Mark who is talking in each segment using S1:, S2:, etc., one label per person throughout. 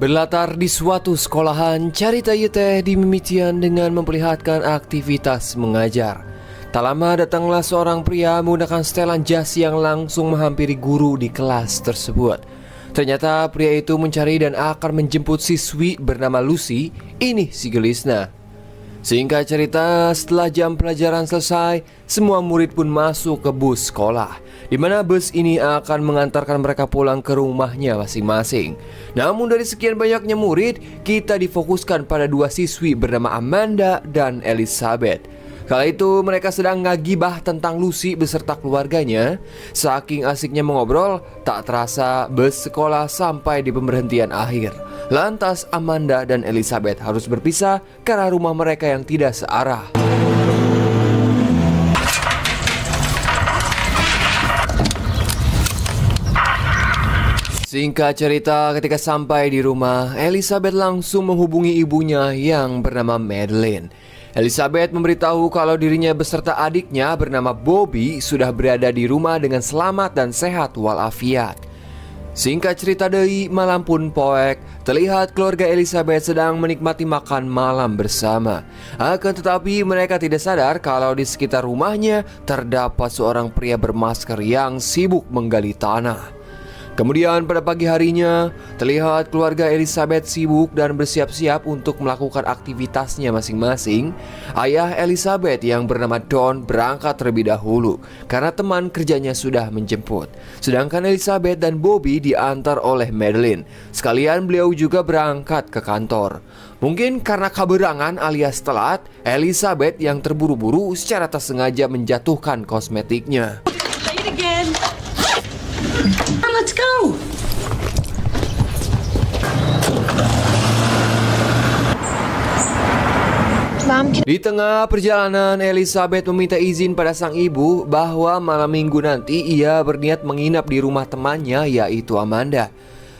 S1: Berlatar di suatu sekolahan, cerita ieu teh dimimitian dengan memperlihatkan aktivitas mengajar. Tak lama datanglah seorang pria menggunakan setelan jas yang langsung menghampiri guru di kelas tersebut. Ternyata pria itu mencari dan akan menjemput siswi bernama Lucy, ini si gelisna. Singkat cerita, setelah jam pelajaran selesai, semua murid pun masuk ke bus sekolah, di mana bus ini akan mengantarkan mereka pulang ke rumahnya masing-masing. Namun dari sekian banyaknya murid, kita difokuskan pada dua siswi bernama Amanda dan Elizabeth. Kala itu mereka sedang ngagibah tentang Lucy beserta keluarganya. Saking asiknya mengobrol, tak terasa bus sekolah sampai di pemberhentian akhir. Lantas Amanda dan Elizabeth harus berpisah karena rumah mereka yang tidak searah. Singkat cerita, ketika sampai di rumah, Elizabeth langsung menghubungi ibunya yang bernama Madeline. Elizabeth memberitahu kalau dirinya beserta adiknya bernama Bobby sudah berada di rumah dengan selamat dan sehat walafiat. Singkat cerita deui, malam pun poek, terlihat keluarga Elizabeth sedang menikmati makan malam bersama. Akan tetapi mereka tidak sadar kalau di sekitar rumahnya terdapat seorang pria bermasker yang sibuk menggali tanah. Kemudian pada pagi harinya, terlihat keluarga Elizabeth sibuk dan bersiap-siap untuk melakukan aktivitasnya masing-masing. Ayah Elizabeth yang bernama Don berangkat terlebih dahulu karena teman kerjanya sudah menjemput. Sedangkan Elizabeth dan Bobby diantar oleh Madeline. Sekalian beliau juga berangkat ke kantor. Mungkin karena keberangan alias telat, Elizabeth yang terburu-buru secara tak sengaja menjatuhkan kosmetiknya.
S2: Let's go.
S1: Di tengah perjalanan, Elizabeth meminta izin pada sang ibu bahwa malam minggu nanti ia berniat menginap di rumah temannya, yaitu Amanda.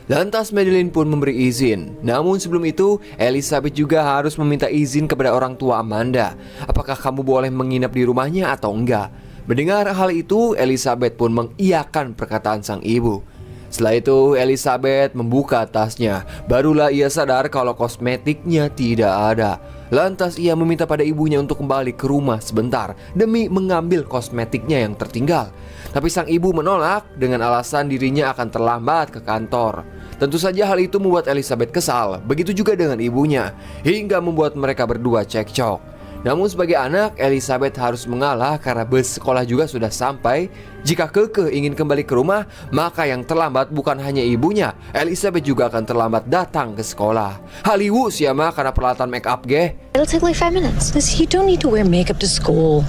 S1: Lantas Madeline pun memberi izin. Namun sebelum itu, Elizabeth juga harus meminta izin kepada orang tua Amanda. Apakah kamu boleh menginap di rumahnya atau enggak? Mendengar hal itu, Elizabeth pun mengiyakan perkataan sang ibu. Setelah itu, Elizabeth membuka tasnya. Barulah ia sadar kalau kosmetiknya tidak ada. Lantas ia meminta pada ibunya untuk kembali ke rumah sebentar demi mengambil kosmetiknya yang tertinggal. Tapi sang ibu menolak dengan alasan dirinya akan terlambat ke kantor. Tentu saja hal itu membuat Elizabeth kesal. Begitu juga dengan ibunya, hingga membuat mereka berdua cekcok. Namun sebagai anak, Elizabeth harus mengalah karena bus sekolah juga sudah sampai. Jika kekeh ingin kembali ke rumah, maka yang terlambat bukan hanya ibunya, Elizabeth juga akan terlambat datang ke sekolah. Haliwu siapa karena peralatan make up ge.
S3: It'll take like 5 minutes.
S2: Lizzie, you don't need to wear makeup to school.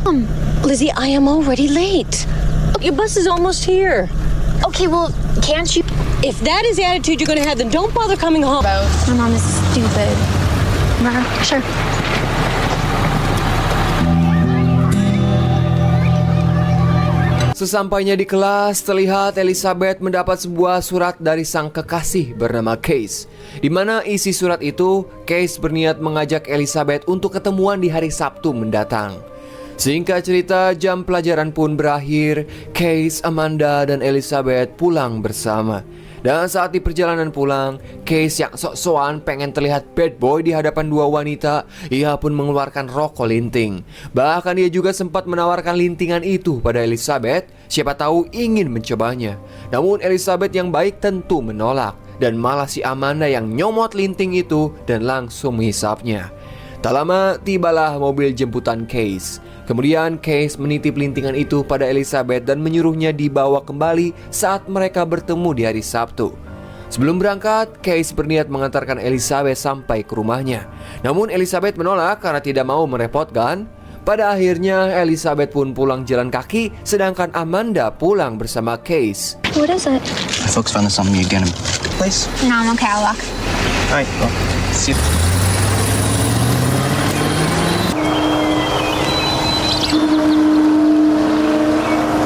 S3: Lizzie, I am already late.
S2: Look, your bus is almost here.
S3: Okay, well, can't you?
S2: If that is the attitude you're gonna have, then don't bother coming home.
S3: My mom is stupid. Sure.
S1: Sesampainya di kelas, terlihat Elizabeth mendapat sebuah surat dari sang kekasih bernama Case. Di mana isi surat itu, Case berniat mengajak Elizabeth untuk ketemuan di hari Sabtu mendatang. Singkat cerita, jam pelajaran pun berakhir. Case, Amanda, dan Elizabeth pulang bersama. Dan saat di perjalanan pulang, Case yang sok-sokan pengen terlihat bad boy di hadapan dua wanita. Ia pun mengeluarkan rokok linting. Bahkan dia juga sempat menawarkan lintingan itu pada Elizabeth. Siapa tahu ingin mencobanya. Namun Elizabeth yang baik tentu menolak. Dan malah si Amanda yang nyomot linting itu dan langsung menghisapnya. Tak lama tibalah mobil jemputan Case. Kemudian Case menitip lintingan itu pada Elizabeth dan menyuruhnya dibawa kembali saat mereka bertemu di hari Sabtu. Sebelum berangkat, Case berniat mengantarkan Elizabeth sampai ke rumahnya. Namun Elizabeth menolak karena tidak mau merepotkan. Pada akhirnya Elizabeth pun pulang jalan kaki, sedangkan Amanda pulang bersama Case.
S3: What is it?
S4: My folks found this on me again. Please.
S3: No, I'm okay. I'll walk.
S4: All right, well, see you.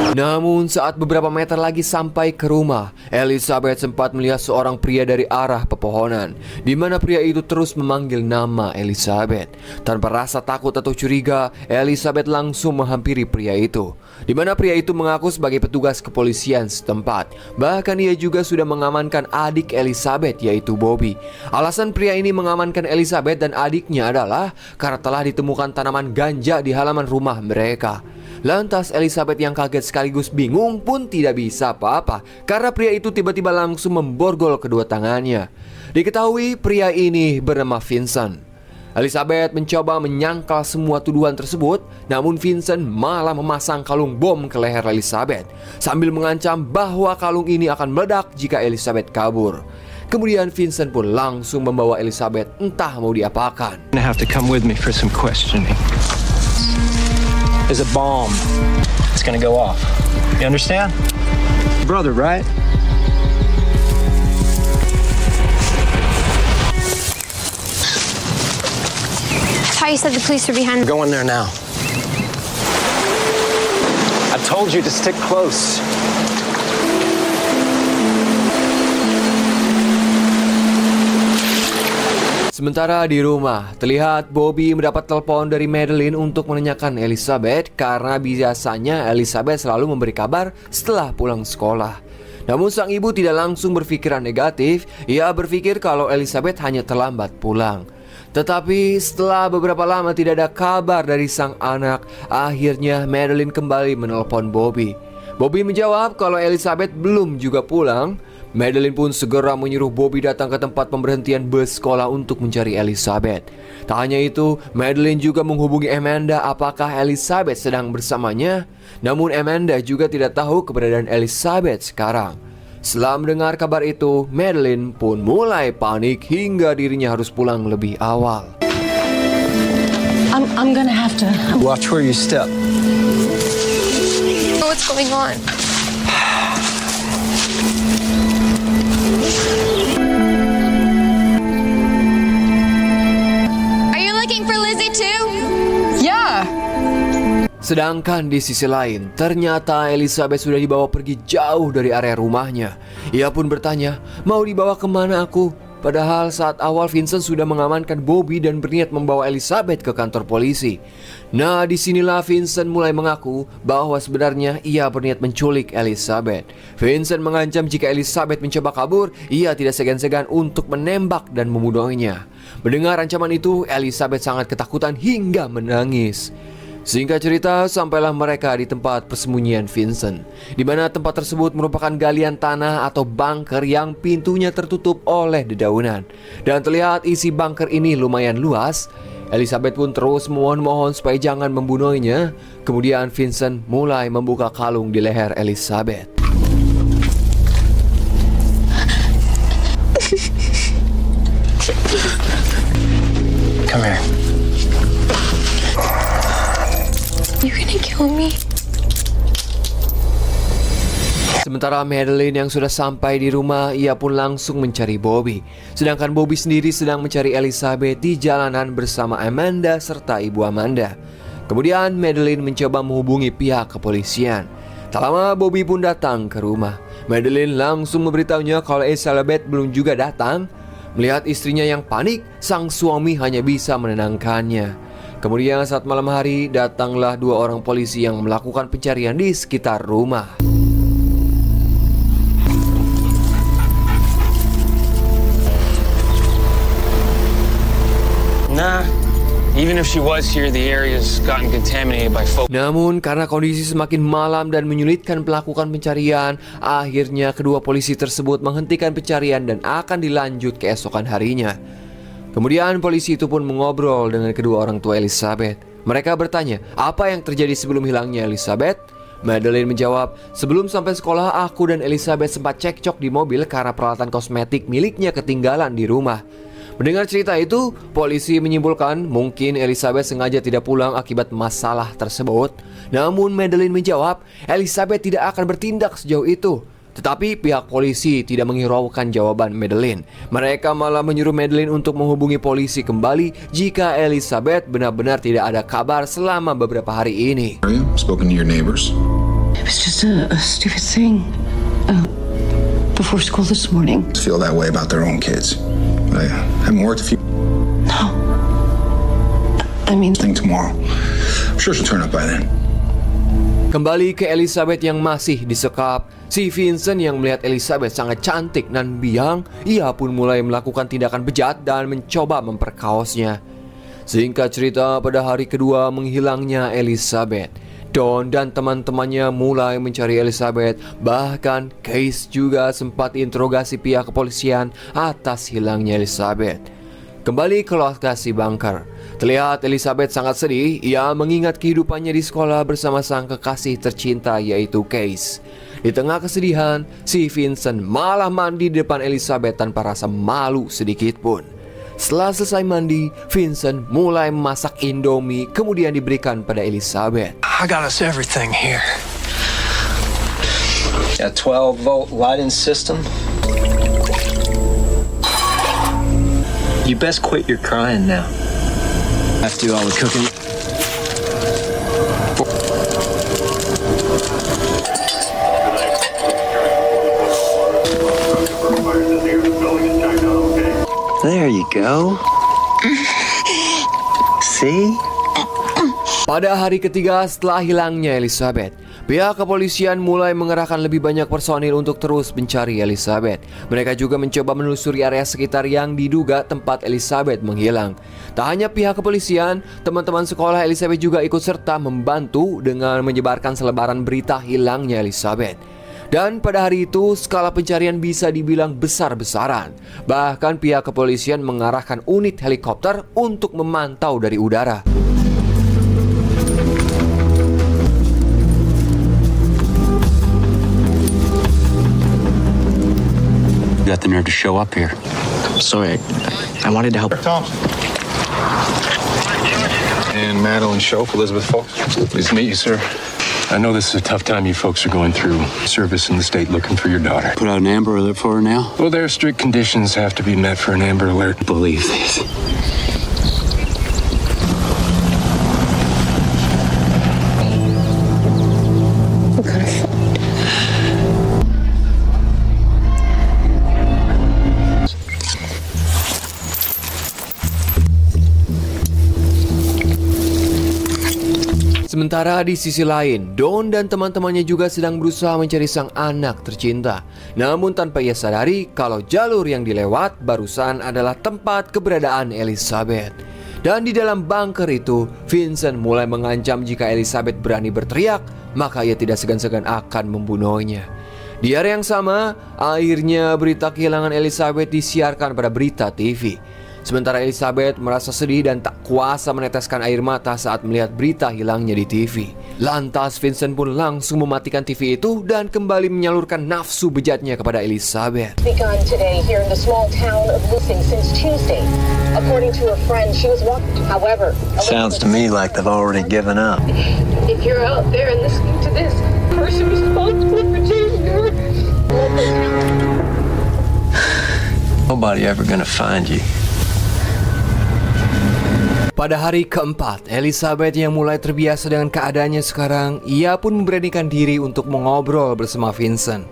S1: Namun saat beberapa meter lagi sampai ke rumah, Elizabeth sempat melihat seorang pria dari arah pepohonan, di mana pria itu terus memanggil nama Elizabeth. Tanpa rasa takut atau curiga, Elizabeth langsung menghampiri pria itu, di mana pria itu mengaku sebagai petugas kepolisian setempat. Bahkan ia juga sudah mengamankan adik Elizabeth, yaitu Bobby. Alasan pria ini mengamankan Elizabeth dan adiknya adalah karena telah ditemukan tanaman ganja di halaman rumah mereka. Lantas Elizabeth yang kaget sekaligus bingung pun tidak bisa apa-apa karena pria itu tiba-tiba langsung memborgol kedua tangannya. Diketahui pria ini bernama Vincent. Elizabeth mencoba menyangkal semua tuduhan tersebut, namun Vincent malah memasang kalung bom ke leher Elizabeth sambil mengancam bahwa kalung ini akan meledak jika Elizabeth kabur. Kemudian Vincent pun langsung membawa Elizabeth entah mau diapakan.
S5: You have to come with me for some questioning. There's a bomb. It's gonna go off. You understand? Brother, right?
S3: I thought you said the police were behind.
S5: Go in there now. I told you to stick close.
S1: Sementara di rumah, terlihat Bobby mendapat telepon dari Madeline untuk menanyakan Elizabeth karena biasanya Elizabeth selalu memberi kabar setelah pulang sekolah. Namun sang ibu tidak langsung berpikiran negatif, ia berpikir kalau Elizabeth hanya terlambat pulang. Tetapi setelah beberapa lama tidak ada kabar dari sang anak, akhirnya Madeline kembali menelpon Bobby. Bobby menjawab kalau Elizabeth belum juga pulang. Madeline pun segera menyuruh Bobby datang ke tempat pemberhentian bus sekolah untuk mencari Elizabeth. Tak hanya itu, Madeline juga menghubungi Amanda apakah Elizabeth sedang bersamanya. Namun Amanda juga tidak tahu keberadaan Elizabeth sekarang. Setelah mendengar kabar itu, Madeline pun mulai panik hingga dirinya harus pulang lebih awal.
S2: I'm gonna have to.
S5: Watch where you step.
S3: What's going on? Are you looking for Lizzie too?
S2: Yeah.
S1: Sedangkan di sisi lain, ternyata Elizabeth sudah dibawa pergi jauh dari area rumahnya. Ia pun bertanya, mau dibawa kemana aku? Padahal saat awal Vincent sudah mengamankan Bobby dan berniat membawa Elizabeth ke kantor polisi. Nah, disinilah Vincent mulai mengaku bahwa sebenarnya ia berniat menculik Elizabeth. Vincent mengancam jika Elizabeth mencoba kabur, ia tidak segan-segan untuk menembak dan membunuhnya. Mendengar ancaman itu, Elizabeth sangat ketakutan hingga menangis. Singkat cerita, sampailah mereka di tempat persembunyian Vincent, di mana tempat tersebut merupakan galian tanah atau bunker yang pintunya tertutup oleh dedaunan. Dan terlihat isi bunker ini lumayan luas. Elizabeth pun terus memohon supaya jangan membunuhnya. Kemudian Vincent mulai membuka kalung di leher Elizabeth.
S5: Come here.
S3: You're gonna kill me?
S1: Sementara Madeline yang sudah sampai di rumah, ia pun langsung mencari Bobby. Sedangkan Bobby sendiri sedang mencari Elizabeth di jalanan bersama Amanda serta ibu Amanda. Kemudian Madeline mencoba menghubungi pihak kepolisian. Tak lama Bobby pun datang ke rumah. Madeline langsung memberitahunya kalau Elizabeth belum juga datang. Melihat istrinya yang panik, sang suami hanya bisa menenangkannya. Kemudian saat malam hari, datanglah dua orang polisi yang melakukan pencarian di sekitar rumah.
S6: Nah, even if she was here, the area's gotten contaminated by folk.
S1: Namun karena kondisi semakin malam dan menyulitkan melakukan pencarian, akhirnya kedua polisi tersebut menghentikan pencarian dan akan dilanjut keesokan harinya. Kemudian polisi itu pun mengobrol dengan kedua orang tua Elizabeth. Mereka bertanya, apa yang terjadi sebelum hilangnya Elizabeth? Madeline menjawab, sebelum sampai sekolah aku dan Elizabeth sempat cekcok di mobil karena peralatan kosmetik miliknya ketinggalan di rumah. Mendengar cerita itu, polisi menyimpulkan mungkin Elizabeth sengaja tidak pulang akibat masalah tersebut. Namun Madeline menjawab, Elizabeth tidak akan bertindak sejauh itu. Tetapi pihak polisi tidak menghiraukan jawaban Madeline. Mereka malah menyuruh Madeline untuk menghubungi polisi kembali jika Elizabeth benar-benar tidak ada kabar selama beberapa hari ini.
S7: Spoken to your neighbors?
S2: It was just a stupid thing. Before school this morning.
S7: Feel that way about their own kids. But I haven't worked a few
S2: No. I mean,
S7: thing tomorrow. I'm sure she'll turn up by then.
S1: Kembali ke Elizabeth yang masih disekap, si Vincent yang melihat Elizabeth sangat cantik dan biang, ia pun mulai melakukan tindakan bejat dan mencoba memperkaosnya. Singkat cerita, pada hari kedua menghilangnya Elizabeth, Don dan teman-temannya mulai mencari Elizabeth. Bahkan Case juga sempat interogasi pihak kepolisian atas hilangnya Elizabeth. Kembali ke lokasi bunker, terlihat Elizabeth sangat sedih. Ia mengingat kehidupannya di sekolah bersama sang kekasih tercinta yaitu Case. Di tengah kesedihan, si Vincent malah mandi di depan Elizabeth tanpa rasa malu sedikit pun. Setelah selesai mandi, Vincent mulai memasak Indomie kemudian diberikan pada Elizabeth.
S5: I got us everything here. A 12-volt lighting system. You best quit your crying now. I have to do all the cooking. There you go. See?
S1: Pada hari ketiga setelah hilangnya Elizabeth, pihak kepolisian mulai mengerahkan lebih banyak personil untuk terus mencari Elizabeth. Mereka juga mencoba menelusuri area sekitar yang diduga tempat Elizabeth menghilang. Tak hanya pihak kepolisian, teman-teman sekolah Elizabeth juga ikut serta membantu dengan menyebarkan selebaran berita hilangnya Elizabeth. Dan pada hari itu, skala pencarian bisa dibilang besar-besaran. Bahkan pihak kepolisian mengarahkan unit helikopter untuk memantau dari udara.
S8: You got the nerve to show up here.
S5: Sorry, I wanted to help.
S7: Tom. And Madeline Schoaf, Elizabeth Folks. Pleased to meet you, sir.
S8: I know this is a tough time you folks are going through. Service in the state looking for your daughter.
S9: Put out an Amber Alert for her now?
S8: Well, there are strict conditions have to be met for an Amber Alert.
S9: Believe these.
S1: Sementara di sisi lain, Don dan teman-temannya juga sedang berusaha mencari sang anak tercinta. Namun tanpa ia sadari kalau jalur yang dilewat barusan adalah tempat keberadaan Elizabeth. Dan di dalam bunker itu, Vincent mulai mengancam jika Elizabeth berani berteriak, maka ia tidak segan-segan akan membunuhnya. Di hari yang sama, akhirnya berita kehilangan Elizabeth disiarkan pada berita TV. Sementara Elizabeth merasa sedih dan tak kuasa meneteskan air mata saat melihat berita hilangnya di TV. Lantas Vincent pun langsung mematikan TV itu dan kembali menyalurkan nafsu bejatnya kepada Elizabeth.
S10: Begun today here in the small town of missing since Tuesday. According to her friend, she was walking. However,
S5: Sounds to me like they've already given up.
S10: if you're out there and listening to this, the person responsible for chasing her.
S5: Nobody ever gonna find you.
S1: Pada hari keempat, Elizabeth yang mulai terbiasa dengan keadaannya sekarang, ia pun memberanikan diri untuk mengobrol bersama Vincent.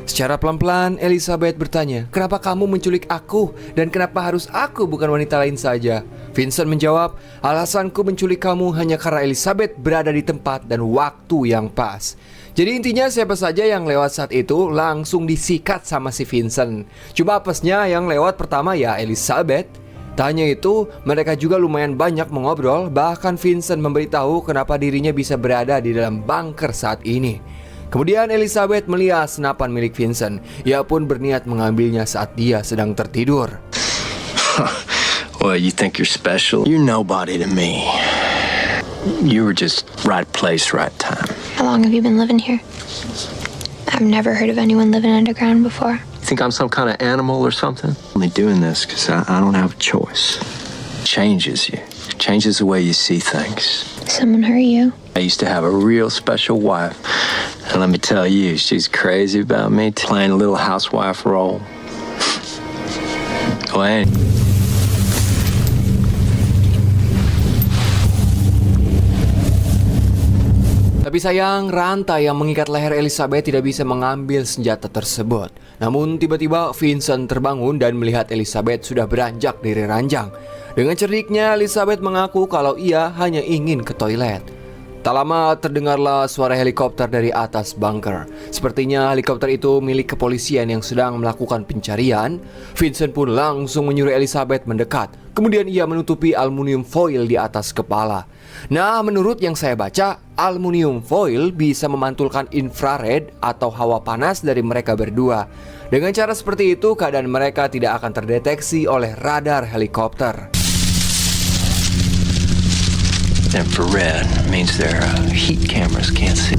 S1: Secara pelan-pelan, Elizabeth bertanya, "Kenapa kamu menculik aku? Dan kenapa harus aku bukan wanita lain saja?" Vincent menjawab, "Alasanku menculik kamu hanya karena Elizabeth berada di tempat dan waktu yang pas." Jadi intinya siapa saja yang lewat saat itu langsung disikat sama si Vincent. Cuma apesnya yang lewat pertama ya Elizabeth. Tak hanya itu, mereka juga lumayan banyak mengobrol. Bahkan Vincent memberitahu kenapa dirinya bisa berada di dalam bunker saat ini. Kemudian Elizabeth melihat senapan milik Vincent. Ia pun berniat mengambilnya saat dia sedang tertidur.
S5: Well, you think you're special? You're nobody to me. You were just right place, right time.
S3: How long have you been living here? I've never heard of anyone living underground before.
S5: Think I'm some kind of animal or something? Only doing this because I don't have a choice. Changes you. Changes the way you see things.
S3: Someone hurt you.
S5: I used to have a real special wife. And let me tell you, she's crazy about me playing a little housewife role. Well,
S1: Tapi Tapi sayang, rantai yang mengikat leher Elizabeth tidak bisa mengambil senjata tersebut. Namun tiba-tiba Vincent terbangun dan melihat Elizabeth sudah beranjak dari ranjang. Dengan cerdiknya, Elizabeth mengaku kalau ia hanya ingin ke toilet. Tak lama terdengarlah suara helikopter dari atas bunker. Sepertinya helikopter itu milik kepolisian yang sedang melakukan pencarian. Vincent pun langsung menyuruh Elizabeth mendekat. Kemudian ia menutupi aluminium foil di atas kepala. Nah, menurut yang saya baca, aluminium foil bisa memantulkan infrared atau hawa panas dari mereka berdua. Dengan cara seperti itu, keadaan mereka tidak akan terdeteksi oleh radar helikopter.
S5: Infrared means their heat cameras can't see.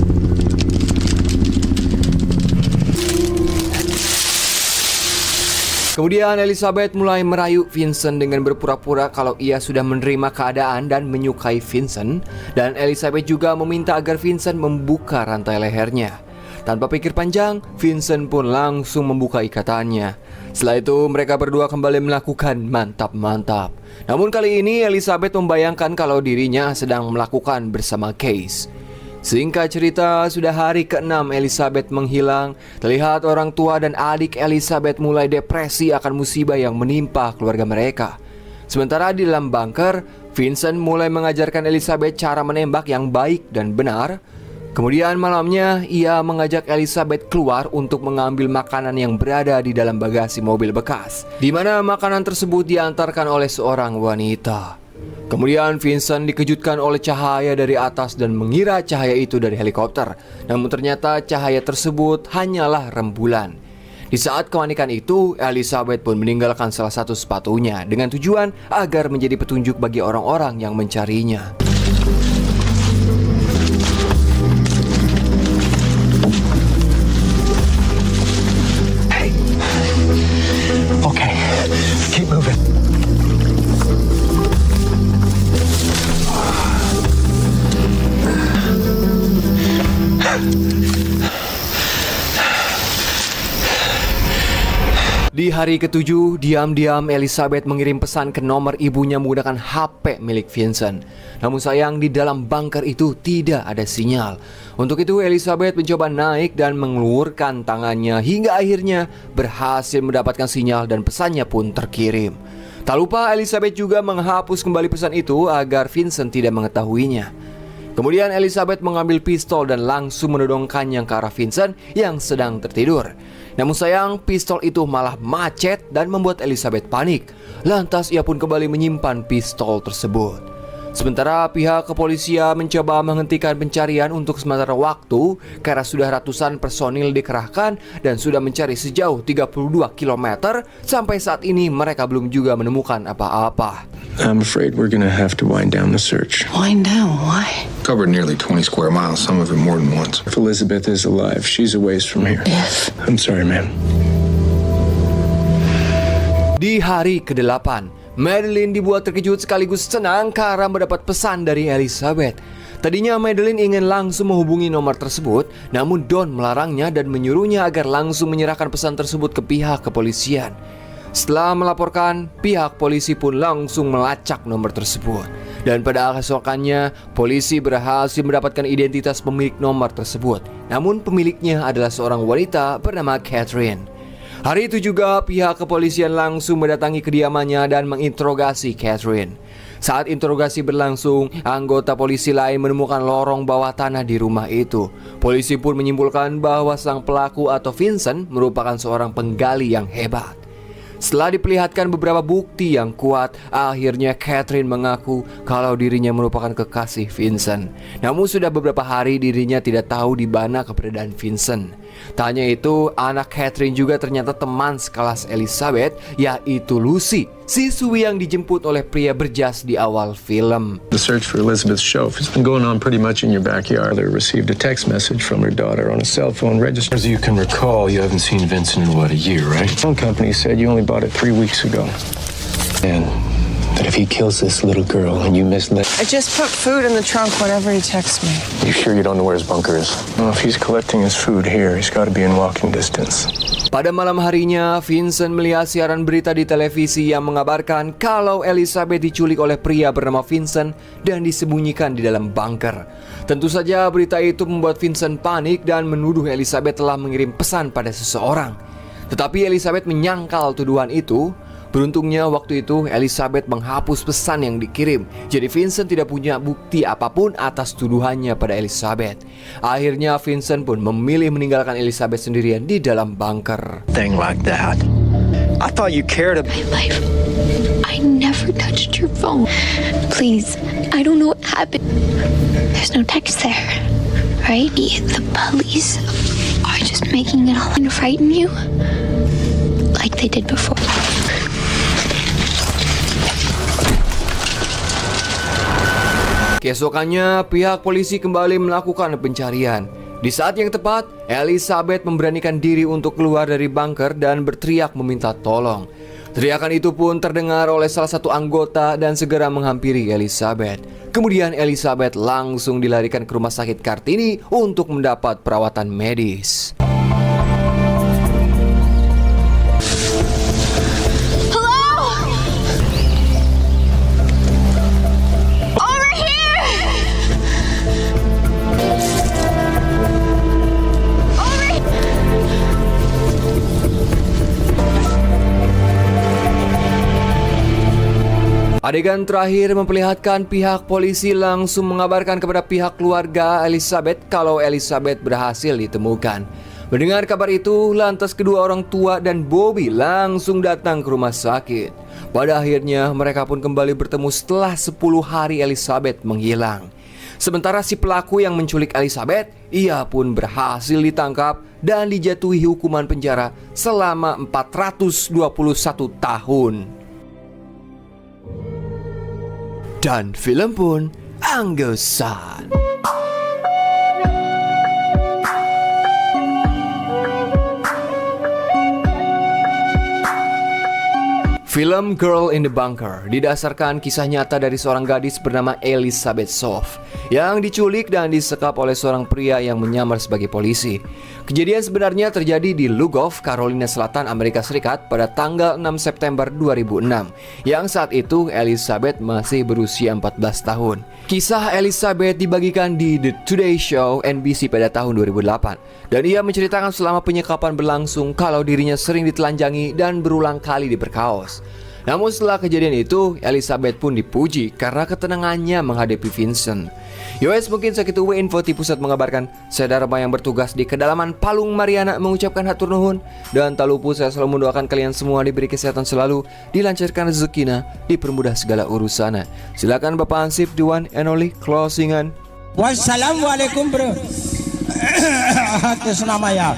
S1: Kemudian Elizabeth mulai merayu Vincent dengan berpura-pura kalau ia sudah menerima keadaan dan menyukai Vincent. Dan Elizabeth juga meminta agar Vincent membuka rantai lehernya. Tanpa pikir panjang, Vincent pun langsung membuka ikatannya. Setelah itu mereka berdua kembali melakukan mantap-mantap. Namun kali ini Elizabeth membayangkan kalau dirinya sedang melakukan bersama Case. Singkat cerita, sudah hari ke-6 Elizabeth menghilang. Terlihat orang tua dan adik Elizabeth mulai depresi akan musibah yang menimpa keluarga mereka. Sementara di dalam bunker, Vincent mulai mengajarkan Elizabeth cara menembak yang baik dan benar. Kemudian malamnya, ia mengajak Elizabeth keluar untuk mengambil makanan yang berada di dalam bagasi mobil bekas, di mana makanan tersebut diantarkan oleh seorang wanita. Kemudian Vincent dikejutkan oleh cahaya dari atas dan mengira cahaya itu dari helikopter. Namun ternyata cahaya tersebut hanyalah rembulan. Di saat kepanikan itu, Elizabeth pun meninggalkan salah satu sepatunya dengan tujuan agar menjadi petunjuk bagi orang-orang yang mencarinya.
S5: Okay, keep moving.
S1: Di hari ke-7, diam-diam Elizabeth mengirim pesan ke nomor ibunya menggunakan HP milik Vincent. Namun sayang, di dalam bunker itu tidak ada sinyal. Untuk itu Elizabeth mencoba naik dan mengelurkan tangannya hingga akhirnya berhasil mendapatkan sinyal dan pesannya pun terkirim. Tak lupa Elizabeth juga menghapus kembali pesan itu agar Vincent tidak mengetahuinya. Kemudian Elizabeth mengambil pistol dan langsung menodongkannya ke arah Vincent yang sedang tertidur. Namun sayang, pistol itu malah macet dan membuat Elizabeth panik. Lantas ia pun kembali menyimpan pistol tersebut. Sementara pihak kepolisian mencoba menghentikan pencarian untuk sementara waktu karena sudah ratusan personil dikerahkan dan sudah mencari sejauh 32 km. Sampai saat ini mereka belum juga menemukan apa-apa.
S8: I'm afraid we're gonna have to wind down the search.
S2: Wind down? Why?
S7: Covered nearly 20 square miles, some of it more than once.
S8: If Elizabeth is alive, she's a ways from here.
S2: If.
S8: I'm sorry, ma'am.
S1: Di hari ke-8, Madeline dibuat terkejut sekaligus senang karena mendapat pesan dari Elizabeth. Tadinya Madeline ingin langsung menghubungi nomor tersebut, namun Don melarangnya dan menyuruhnya agar langsung menyerahkan pesan tersebut ke pihak kepolisian. Setelah melaporkan, pihak polisi pun langsung melacak nomor tersebut. Dan pada keesokannya, polisi berhasil mendapatkan identitas pemilik nomor tersebut. Namun pemiliknya adalah seorang wanita bernama Catherine. Hari itu juga pihak kepolisian langsung mendatangi kediamannya dan menginterogasi Catherine. Saat interogasi berlangsung, anggota polisi lain menemukan lorong bawah tanah di rumah itu. Polisi pun menyimpulkan bahwa sang pelaku atau Vincent merupakan seorang penggali yang hebat. Setelah diperlihatkan beberapa bukti yang kuat, akhirnya Catherine mengaku kalau dirinya merupakan kekasih Vincent. Namun sudah beberapa hari dirinya tidak tahu di mana keberadaan Vincent. Tak hanya itu, anak Catherine juga ternyata teman sekelas Elizabeth, yaitu Lucy, siswi yang dijemput oleh pria berjas di awal film.
S8: The search for Elizabeth Shoaf has been going on pretty much in your backyard. They received a text message from her daughter on a cell phone register. As you can recall, you haven't seen Vincent in a year, right? Phone company said you only bought it 3 weeks ago. And that if he kills this little girl and you misled...
S2: I just put food in the trunk whenever he texts me.
S8: You sure you don't know where his bunker is? Well, if he's collecting his food here, he's got to be in walking distance.
S1: Pada malam harinya, Vincent melihat siaran berita di televisi yang mengabarkan kalau Elizabeth diculik oleh pria bernama Vincent dan disembunyikan di dalam bunker. Tentu saja berita itu membuat Vincent panik dan menuduh Elizabeth telah mengirim pesan pada seseorang. Tetapi Elizabeth menyangkal tuduhan itu. Beruntungnya waktu itu Elizabeth menghapus pesan yang dikirim. Jadi Vincent tidak punya bukti apapun atas tuduhannya pada Elizabeth. Akhirnya Vincent pun memilih meninggalkan Elizabeth sendirian di dalam bunker.
S5: Thing like that. I thought you cared about
S3: My life. I never touched your phone. Please, I don't know what happened. There's no text there, right? The police are just making it all to frighten you, like they did before.
S1: Keesokannya, pihak polisi kembali melakukan pencarian. Di saat yang tepat, Elizabeth memberanikan diri untuk keluar dari bunker dan berteriak meminta tolong. Teriakan itu pun terdengar oleh salah satu anggota dan segera menghampiri Elizabeth. Kemudian Elizabeth langsung dilarikan ke rumah sakit Kartini untuk mendapat perawatan medis. Adegan terakhir memperlihatkan pihak polisi langsung mengabarkan kepada pihak keluarga Elizabeth kalau Elizabeth berhasil ditemukan. Mendengar kabar itu, lantas kedua orang tua dan Bobby langsung datang ke rumah sakit. Pada akhirnya mereka pun kembali bertemu setelah 10 hari Elizabeth menghilang. Sementara si pelaku yang menculik Elizabeth, ia pun berhasil ditangkap dan dijatuhi hukuman penjara selama 421 tahun. Dan film pun anggusan. Film Girl in the Bunker didasarkan kisah nyata dari seorang gadis bernama Elizabeth Soft yang diculik dan disekap oleh seorang pria yang menyamar sebagai polisi. Kejadian sebenarnya terjadi di Lugov, Carolina Selatan, Amerika Serikat pada tanggal 6 September 2006, yang saat itu Elizabeth masih berusia 14 tahun. Kisah Elizabeth dibagikan di The Today Show NBC pada tahun 2008, dan ia menceritakan selama penyekapan berlangsung kalau dirinya sering ditelanjangi dan berulang kali diperkaos. Namun setelah kejadian itu, Elizabeth pun dipuji karena ketenangannya menghadapi Vincent. Yowes, mungkin segitu info di pusat mengabarkan. Saya Dharma yang bertugas di kedalaman Palung Mariana mengucapkan hatur nuhun. Dan tak lupa saya selalu mendoakan kalian semua diberi kesehatan selalu, dilancarkan rezekinya, dipermudah segala urusannya. Silakan Bapak Ansip, the one and only closingan.
S11: Wassalamualaikum bro. Atas nama ya.